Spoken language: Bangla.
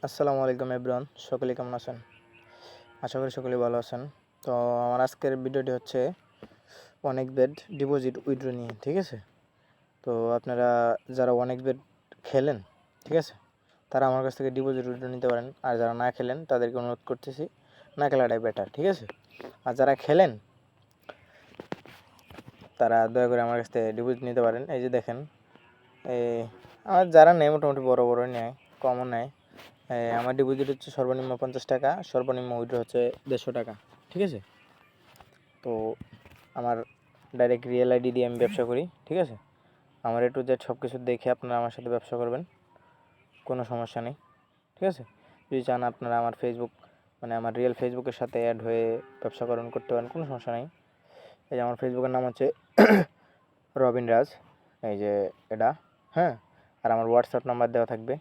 আসসালামু আলাইকুম এভরিওয়ান, সকলে কেমন আছেন? আশা করি সকলেই ভালো আছেন। তো আমার আজকের ভিডিওটি হচ্ছে অনেক বেড ডিপোজিট উইথড্র নিয়ে, ঠিক আছে? তো আপনারা যারা অনেক বেড খেলেন, ঠিক আছে, তারা আমার কাছ থেকে ডিপোজিট উইথড্র নিতে পারেন। আর যারা না খেলেন তাদেরকে অনুরোধ করতেছি না খেলাটাই বেটার, ঠিক আছে? আর যারা খেলেন তারা দয়া করে আমার কাছ থেকে ডিপোজিট নিতে পারেন। এই যে দেখেন, এই আমার যারা নেয় মোটামুটি বড় বড় নেয়, কমও নেয়। আমার ডিপোজিট হচ্ছে সর্বনিম্ন 50 টাকা, সর্বনিম্ন উইথড্র হচ্ছে 150 টাকা, ঠিক আছে? তো আমার ডাইরেক্ট রিয়েল আইডি দিয়ে আমি ব্যবসা করি, ঠিক আছে? আমার A to Z সব কিছু দেখে আপনারা আমার সাথে ব্যবসা করবেন, কোনো সমস্যা নেই, ঠিক আছে? যদি চান আপনারা আমার ফেসবুক মানে আমার রিয়েল ফেসবুকের সাথে অ্যাড হয়ে ব্যবসা করতে পারেন, কোনো সমস্যা নেই। এই যে আমার ফেসবুকের নাম হচ্ছে রবিন রাজ, এই যে এটা, হ্যাঁ। আর আমার হোয়াটসঅ্যাপ নাম্বার দেওয়া থাকবে।